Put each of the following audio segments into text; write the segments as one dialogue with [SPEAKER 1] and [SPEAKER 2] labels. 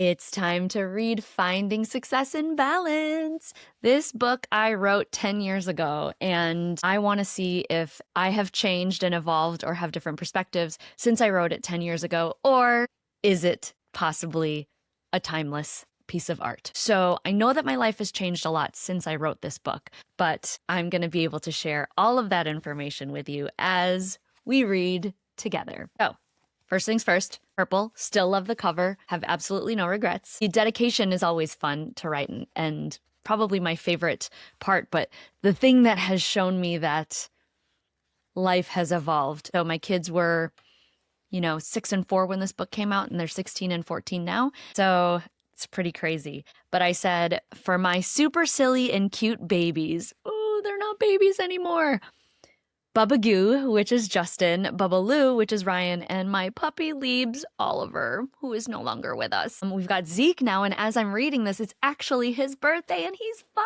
[SPEAKER 1] It's time to read Finding Success in Balance. This book I wrote 10 years ago, and I want to see if I have changed and evolved or have different perspectives since I wrote it 10 years ago, or is it possibly a timeless piece of art? So I know that my life has changed a lot since I wrote this book, but I'm going to be able to share all of that information with you as we read together. So, first things first, purple, still love the cover, have absolutely no regrets. The dedication is always fun to write and probably my favorite part, but the thing that has shown me that life has evolved. So my kids were, 6 and 4 when this book came out, and they're 16 and 14 now. So it's pretty crazy. But I said, for my super silly and cute babies, oh, they're not babies anymore. Bubba Goo, which is Justin, Bubba Lou, which is Ryan, and my puppy Liebs, Oliver, who is no longer with us. We've got Zeke now, and as I'm reading this, it's actually his birthday, and he's 5,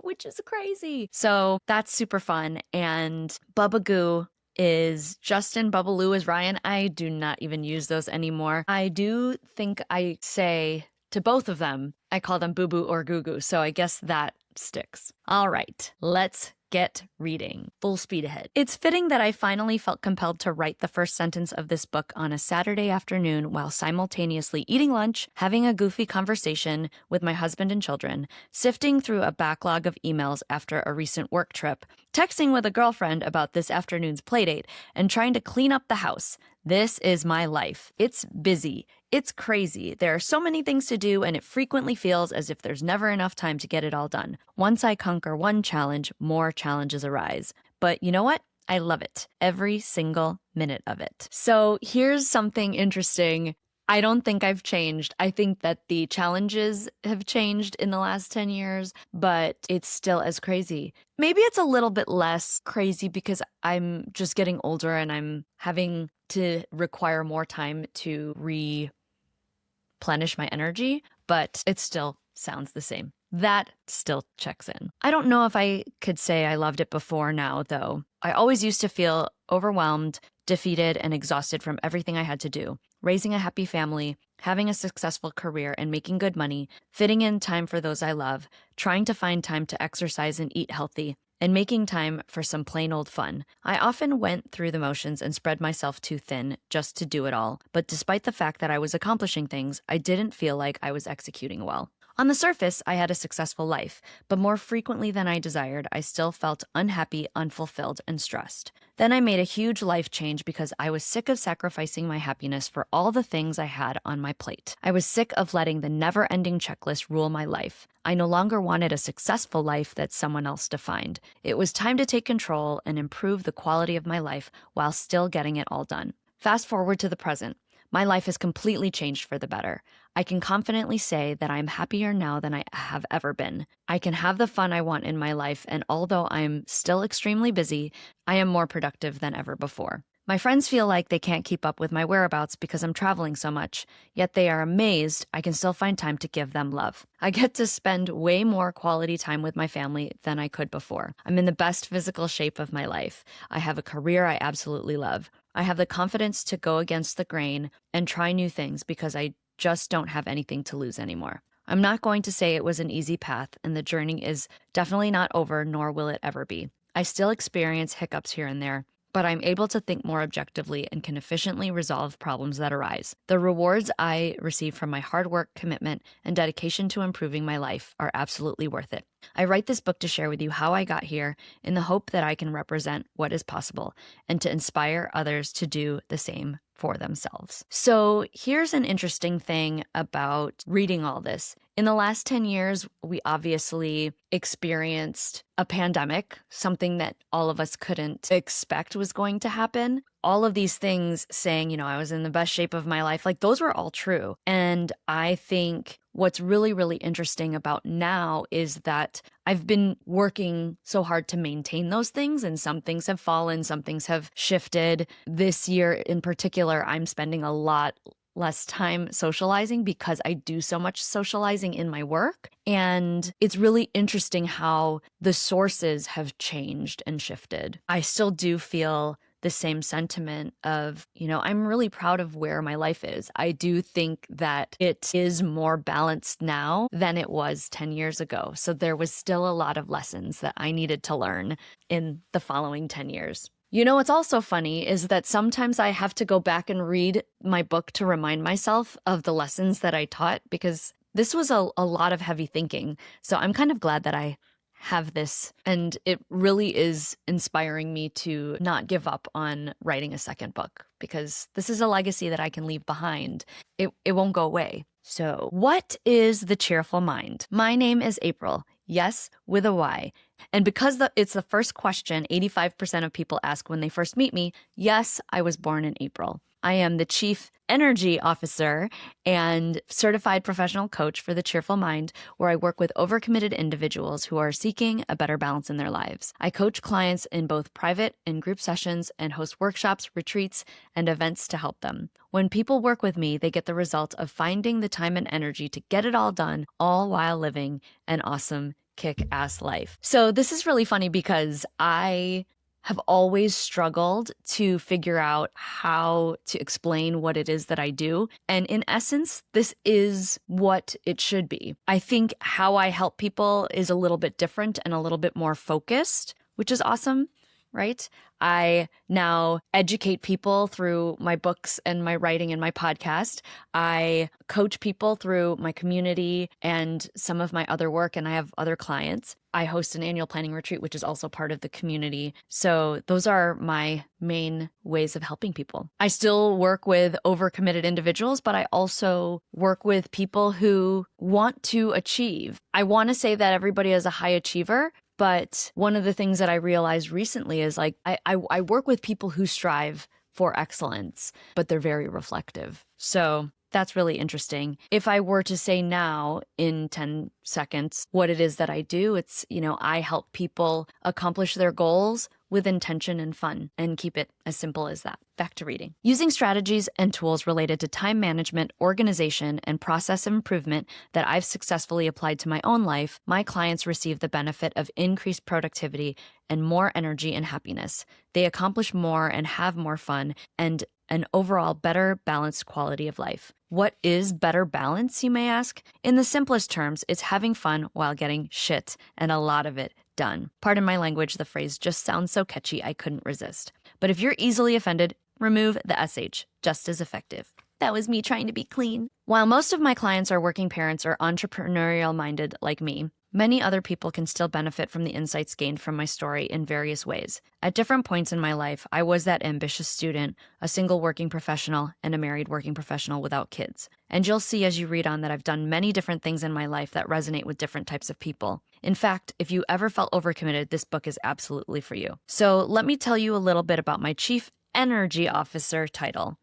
[SPEAKER 1] which is crazy. So that's super fun. And Bubba Goo is Justin, Bubba Lou is Ryan. I do not even use those anymore. I do think I say to both of them, I call them Boo Boo or Goo Goo, so I guess that sticks. All right, let's get reading. Full speed ahead. It's fitting that I finally felt compelled to write the first sentence of this book on a Saturday afternoon while simultaneously eating lunch, having a goofy conversation with my husband and children, sifting through a backlog of emails after a recent work trip, texting with a girlfriend about this afternoon's playdate, and trying to clean up the house. This is my life. It's busy. It's crazy. There are so many things to do, and it frequently feels as if there's never enough time to get it all done. Once I conquer one challenge, more challenges arise. But you know what? I love it. Every single minute of it. So here's something interesting. I don't think I've changed. I think that the challenges have changed in the last 10 years, but it's still as crazy. Maybe it's a little bit less crazy because I'm just getting older and I'm having to require more time to replenish my energy, but it still sounds the same. That still checks in. I don't know if I could say I loved it before now, though. I always used to feel overwhelmed, defeated, and exhausted from everything I had to do. Raising a happy family, having a successful career and making good money, fitting in time for those I love, trying to find time to exercise and eat healthy, and making time for some plain old fun. I often went through the motions and spread myself too thin just to do it all, but despite the fact that I was accomplishing things, I didn't feel like I was executing well. On the surface, I had a successful life, but more frequently than I desired, I still felt unhappy, unfulfilled, and stressed. Then I made a huge life change because I was sick of sacrificing my happiness for all the things I had on my plate. I was sick of letting the never-ending checklist rule my life. I no longer wanted a successful life that someone else defined. It was time to take control and improve the quality of my life while still getting it all done. Fast forward to the present. My life has completely changed for the better. I can confidently say that I'm happier now than I have ever been. I can have the fun I want in my life, and although I'm still extremely busy, I am more productive than ever before. My friends feel like they can't keep up with my whereabouts because I'm traveling so much, yet they are amazed I can still find time to give them love. I get to spend way more quality time with my family than I could before. I'm in the best physical shape of my life. I have a career I absolutely love. I have the confidence to go against the grain and try new things because I just don't have anything to lose anymore. I'm not going to say it was an easy path, and the journey is definitely not over, nor will it ever be. I still experience hiccups here and there, but I'm able to think more objectively and can efficiently resolve problems that arise. The rewards I receive from my hard work, commitment, and dedication to improving my life are absolutely worth it. I write this book to share with you how I got here in the hope that I can represent what is possible and to inspire others to do the same for themselves. So here's an interesting thing about reading all this. In the last 10 years, we obviously experienced a pandemic, something that all of us couldn't expect was going to happen. All of these things saying, I was in the best shape of my life, like those were all true. And I think what's really, really interesting about now is that I've been working so hard to maintain those things, and some things have fallen, some things have shifted. This year in particular, I'm spending a lot less time socializing because I do so much socializing in my work. And it's really interesting how the sources have changed and shifted. I still do feel the same sentiment of, I'm really proud of where my life is. I do think that it is more balanced now than it was 10 years ago. So there was still a lot of lessons that I needed to learn in the following 10 years. What's also funny is that sometimes I have to go back and read my book to remind myself of the lessons that I taught, because this was a lot of heavy thinking. So I'm kind of glad that I have this, and it really is inspiring me to not give up on writing a second book, because this is a legacy that I can leave behind. It won't go away. So what is the cheerful mind? My name is April. Yes, with a Y. And because it's the first question 85% of people ask when they first meet me, yes, I was born in April. I am the Chief Energy Officer and certified professional coach for the Cheerful Mind, where I work with overcommitted individuals who are seeking a better balance in their lives. I coach clients in both private and group sessions and host workshops, retreats, and events to help them. When people work with me, they get the result of finding the time and energy to get it all done, all while living an awesome, kick-ass life. So this is really funny because I have always struggled to figure out how to explain what it is that I do. And in essence, this is what it should be. I think how I help people is a little bit different and a little bit more focused, which is awesome, right? I now educate people through my books and my writing and my podcast. I coach people through my community and some of my other work, and I have other clients. I host an annual planning retreat, which is also part of the community. So those are my main ways of helping people. I still work with overcommitted individuals, but I also work with people who want to achieve. I want to say that everybody is a high achiever, but one of the things that I realized recently is I work with people who strive for excellence, but they're very reflective. So that's really interesting. If I were to say now in 10 seconds what it is that I do, it's, I help people accomplish their goals with intention and fun, and keep it as simple as that. Back to reading. Using strategies and tools related to time management, organization, and process improvement that I've successfully applied to my own life, my clients receive the benefit of increased productivity and more energy and happiness. They accomplish more and have more fun and an overall better balanced quality of life. What is better balance, you may ask? In the simplest terms, it's having fun while getting shit, and a lot of it, done. Pardon my language, the phrase just sounds so catchy I couldn't resist. But if you're easily offended, remove the SH, just as effective. That was me trying to be clean. While most of my clients are working parents or entrepreneurial-minded like me, many other people can still benefit from the insights gained from my story in various ways. At different points in my life, I was that ambitious student, a single working professional, and a married working professional without kids. And you'll see as you read on that I've done many different things in my life that resonate with different types of people. In fact, if you ever felt overcommitted, this book is absolutely for you. So let me tell you a little bit about my Chief Energy Officer title.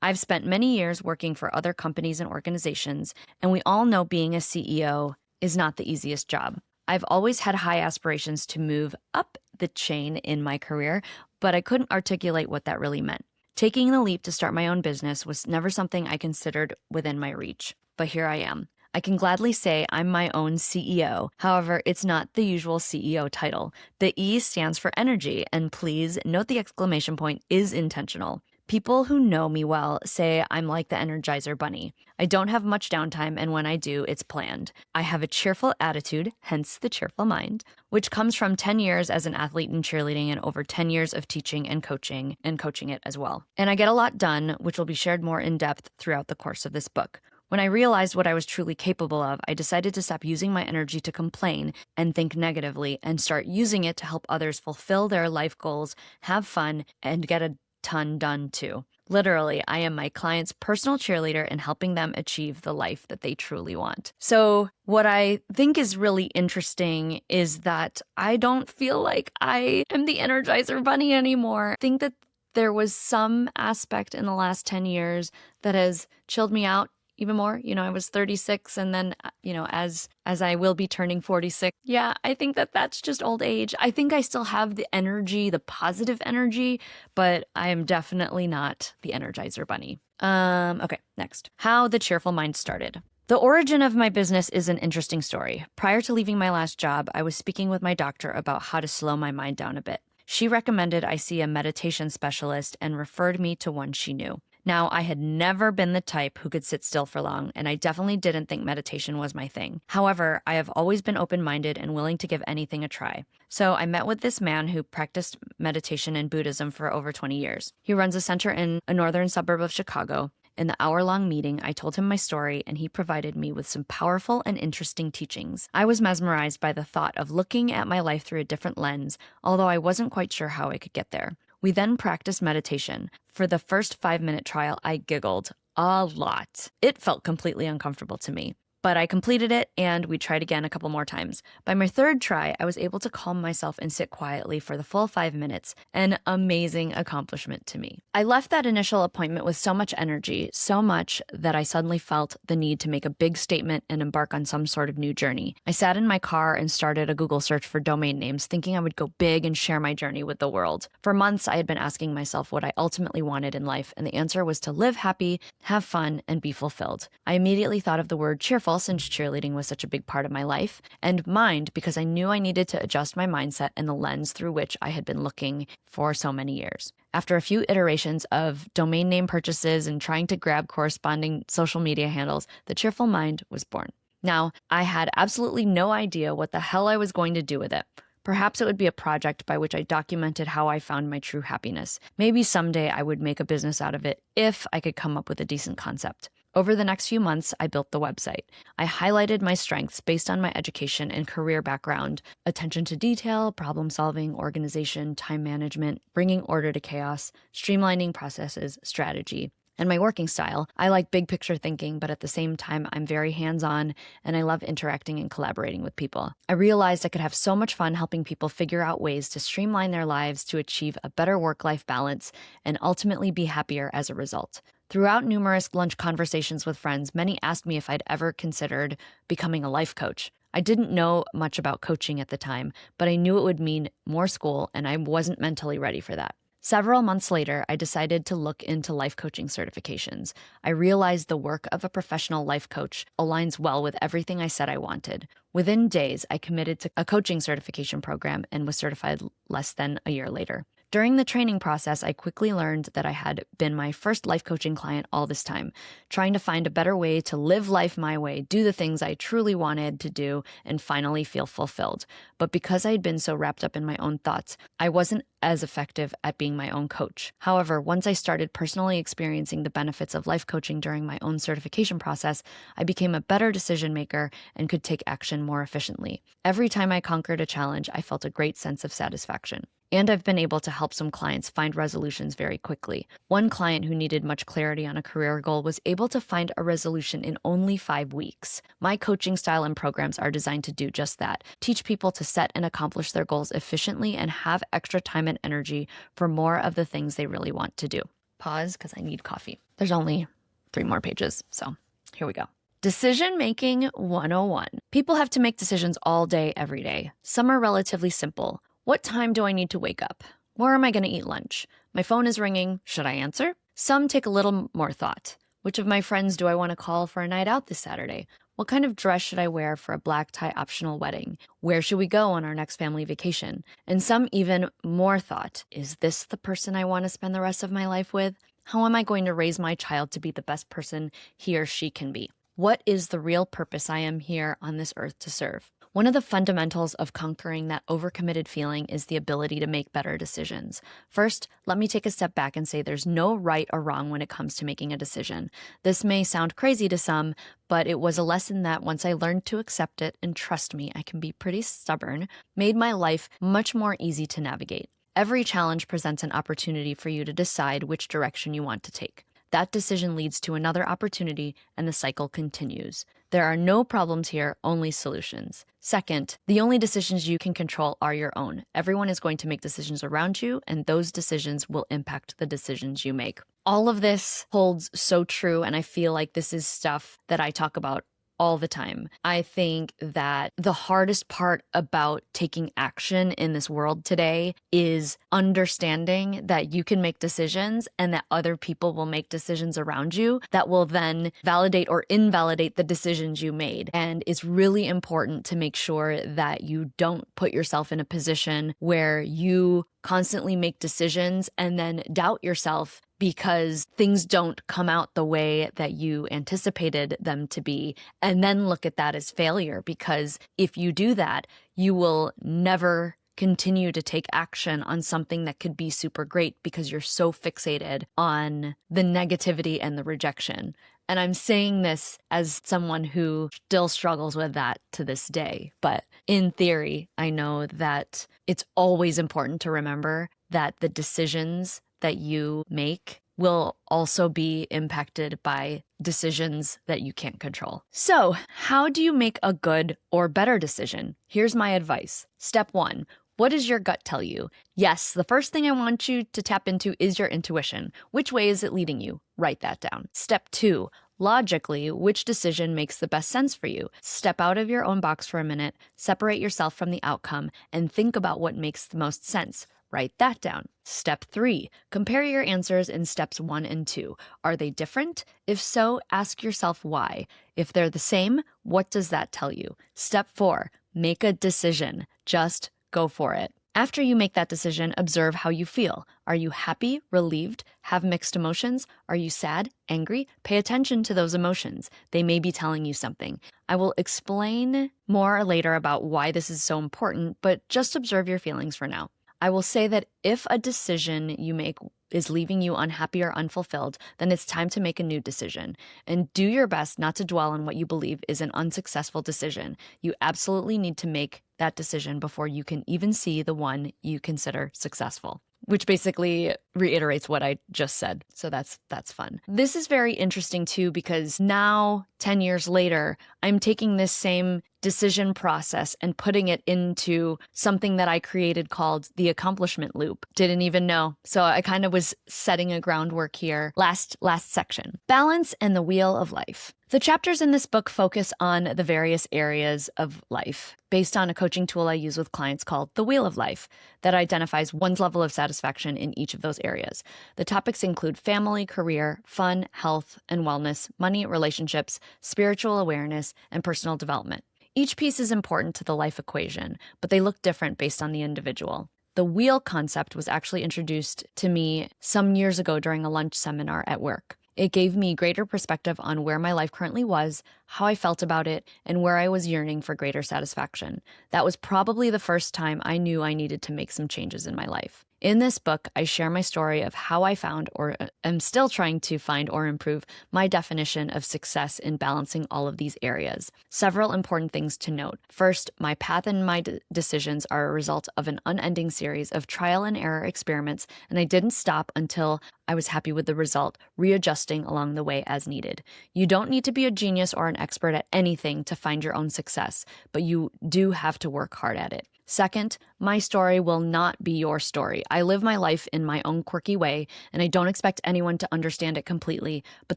[SPEAKER 1] I've spent many years working for other companies and organizations, and we all know being a CEO is not the easiest job. I've always had high aspirations to move up the chain in my career, but I couldn't articulate what that really meant. Taking the leap to start my own business was never something I considered within my reach, but here I am. I can gladly say I'm my own CEO. However, it's not the usual CEO title. The E stands for energy, and please note the exclamation point is intentional. People who know me well say I'm like the Energizer Bunny. I don't have much downtime, and when I do, it's planned. I have a cheerful attitude, hence the cheerful mind, which comes from 10 years as an athlete in cheerleading and over 10 years of teaching and coaching it as well. And I get a lot done, which will be shared more in depth throughout the course of this book. When I realized what I was truly capable of, I decided to stop using my energy to complain and think negatively and start using it to help others fulfill their life goals, have fun, and get a ton done too. Literally, I am my client's personal cheerleader in helping them achieve the life that they truly want. So what I think is really interesting is that I don't feel like I am the Energizer Bunny anymore. I think that there was some aspect in the last 10 years that has chilled me out even more. I was 36, and then, as I will be turning 46. Yeah, I think that that's just old age. I think I still have the energy, the positive energy, but I am definitely not the Energizer Bunny. Okay, next. How the Cheerful Mind started. The origin of my business is an interesting story. Prior to leaving my last job, I was speaking with my doctor about how to slow my mind down a bit. She recommended I see a meditation specialist and referred me to one she knew. Now, I had never been the type who could sit still for long, and I definitely didn't think meditation was my thing. However, I have always been open-minded and willing to give anything a try. So I met with this man who practiced meditation and Buddhism for over 20 years. He runs a center in a northern suburb of Chicago. In the hour-long meeting, I told him my story, and he provided me with some powerful and interesting teachings. I was mesmerized by the thought of looking at my life through a different lens, although I wasn't quite sure how I could get there. We then practiced meditation. For the first 5-minute trial, I giggled a lot. It felt completely uncomfortable to me. But I completed it, and we tried again a couple more times. By my third try, I was able to calm myself and sit quietly for the full 5 minutes, an amazing accomplishment to me. I left that initial appointment with so much energy, so much that I suddenly felt the need to make a big statement and embark on some sort of new journey. I sat in my car and started a Google search for domain names, thinking I would go big and share my journey with the world. For months, I had been asking myself what I ultimately wanted in life, and the answer was to live happy, have fun, and be fulfilled. I immediately thought of the word cheerful, since cheerleading was such a big part of my life, and mind because I knew I needed to adjust my mindset and the lens through which I had been looking for so many years. After a few iterations of domain name purchases and trying to grab corresponding social media handles, the Cheerful Mind was born. Now, I had absolutely no idea what the hell I was going to do with it. Perhaps it would be a project by which I documented how I found my true happiness. Maybe someday I would make a business out of it if I could come up with a decent concept. Over the next few months, I built the website. I highlighted my strengths based on my education and career background: attention to detail, problem solving, organization, time management, bringing order to chaos, streamlining processes, strategy. And my working style: I like big picture thinking, but at the same time, I'm very hands-on and I love interacting and collaborating with people. I realized I could have so much fun helping people figure out ways to streamline their lives to achieve a better work-life balance and ultimately be happier as a result. Throughout numerous lunch conversations with friends, many asked me if I'd ever considered becoming a life coach. I didn't know much about coaching at the time, but I knew it would mean more school, and I wasn't mentally ready for that. Several months later, I decided to look into life coaching certifications. I realized the work of a professional life coach aligns well with everything I said I wanted. Within days, I committed to a coaching certification program and was certified less than a year later. During the training process, I quickly learned that I had been my first life coaching client all this time, trying to find a better way to live life my way, do the things I truly wanted to do, and finally feel fulfilled. But because I had been so wrapped up in my own thoughts, I wasn't as effective at being my own coach. However, once I started personally experiencing the benefits of life coaching during my own certification process, I became a better decision maker and could take action more efficiently. Every time I conquered a challenge, I felt a great sense of satisfaction. And I've been able to help some clients find resolutions very quickly. One client who needed much clarity on a career goal was able to find a resolution in only 5 weeks. My coaching style and programs are designed to do just that: teach people to set and accomplish their goals efficiently and have extra time and energy for more of the things they really want to do. Pause, because I need coffee. There's only 3 more pages, so here we go. Decision Making 101. People have to make decisions all day, every day. Some are relatively simple. What time do I need to wake up? Where am I going to eat lunch? My phone is ringing. Should I answer? Some take a little more thought. Which of my friends do I want to call for a night out this Saturday? What kind of dress should I wear for a black tie optional wedding? Where should we go on our next family vacation? And some even more thought. Is this the person I want to spend the rest of my life with? How am I going to raise my child to be the best person he or she can be? What is the real purpose I am here on this earth to serve? One of the fundamentals of conquering that overcommitted feeling is the ability to make better decisions. First, let me take a step back and say there's no right or wrong when it comes to making a decision. This may sound crazy to some, but it was a lesson that once I learned to accept it, and trust me, I can be pretty stubborn, made my life much more easy to navigate. Every challenge presents an opportunity for you to decide which direction you want to take. That decision leads to another opportunity, and the cycle continues. There are no problems here, only solutions. Second, the only decisions you can control are your own. Everyone is going to make decisions around you, and those decisions will impact the decisions you make. All of this holds so true, and I feel like this is stuff that I talk about all the time. I think that the hardest part about taking action in this world today is understanding that you can make decisions and that other people will make decisions around you that will then validate or invalidate the decisions you made. And it's really important to make sure that you don't put yourself in a position where you constantly make decisions and then doubt yourself because things don't come out the way that you anticipated them to be, and then look at that as failure. Because if you do that, you will never continue to take action on something that could be super great because you're so fixated on the negativity and the rejection. And I'm saying this as someone who still struggles with that to this day. But in theory, I know that it's always important to remember that the decisions that you make will also be impacted by decisions that you can't control. So, how do you make a good or better decision? Here's my advice. Step 1. What does your gut tell you? Yes, the first thing I want you to tap into is your intuition. Which way is it leading you? Write that down. Step 2. Logically, which decision makes the best sense for you? Step out of your own box for a minute, separate yourself from the outcome, and think about what makes the most sense. Write that down. Step 3. Compare your answers in steps 1 and 2. Are they different? If so, ask yourself why. If they're the same, what does that tell you? Step 4. Make a decision. Just go for it. After you make that decision, observe how you feel. Are you happy, relieved, have mixed emotions? Are you sad, angry? Pay attention to those emotions. They may be telling you something. I will explain more later about why this is so important, but just observe your feelings for now. I will say that if a decision you make is leaving you unhappy or unfulfilled, then it's time to make a new decision. And do your best not to dwell on what you believe is an unsuccessful decision. You absolutely need to make that decision before you can even see the one you consider successful, which basically reiterates what I just said. So that's fun. This is very interesting too, because now 10 years later, I'm taking this same decision process and putting it into something that I created called the accomplishment loop. Didn't even know. So I kind of was setting a groundwork here. Last section. Balance and the wheel of life. The chapters in this book focus on the various areas of life based on a coaching tool I use with clients called the Wheel of Life that identifies one's level of satisfaction in each of those areas. The topics include family, career, fun, health and wellness, money, relationships, spiritual awareness, and personal development. Each piece is important to the life equation, but they look different based on the individual. The wheel concept was actually introduced to me some years ago during a lunch seminar at work. It gave me greater perspective on where my life currently was, how I felt about it, and where I was yearning for greater satisfaction. That was probably the first time I knew I needed to make some changes in my life. In this book, I share my story of how I found or am still trying to find or improve my definition of success in balancing all of these areas. Several important things to note. First, my path and my decisions are a result of an unending series of trial and error experiments, and I didn't stop until I was happy with the result, readjusting along the way as needed. You don't need to be a genius or an expert at anything to find your own success, but you do have to work hard at it. Second, my story will not be your story. I live my life in my own quirky way, and I don't expect anyone to understand it completely, but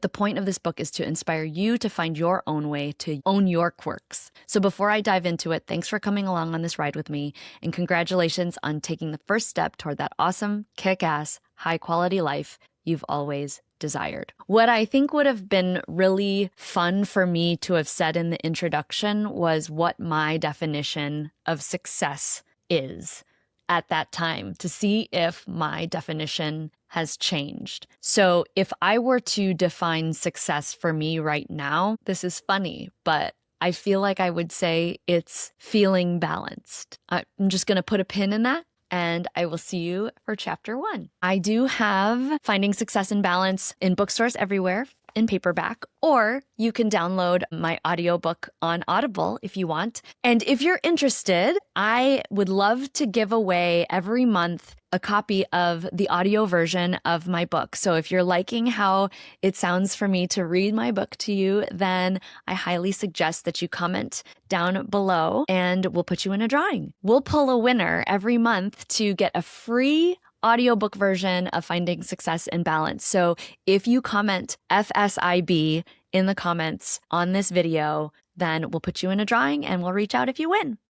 [SPEAKER 1] the point of this book is to inspire you to find your own way to own your quirks. So before I dive into it, thanks for coming along on this ride with me, and congratulations on taking the first step toward that awesome, kick-ass, high-quality life you've always desired. What I think would have been really fun for me to have said in the introduction was what my definition of success is at that time, to see if my definition has changed. So if I were to define success for me right now, this is funny, but I feel like I would say it's feeling balanced. I'm just going to put a pin in that, and I will see you for chapter 1. I do have Finding Success and Balance in bookstores everywhere in paperback, or you can download my audiobook on Audible if you want. And if you're interested, I would love to give away every month a copy of the audio version of my book. So if you're liking how it sounds for me to read my book to you, then I highly suggest that you comment down below and we'll put you in a drawing. We'll pull a winner every month to get a free audiobook version of Finding Success and Balance. So if you comment FSIB in the comments on this video, then we'll put you in a drawing and we'll reach out if you win.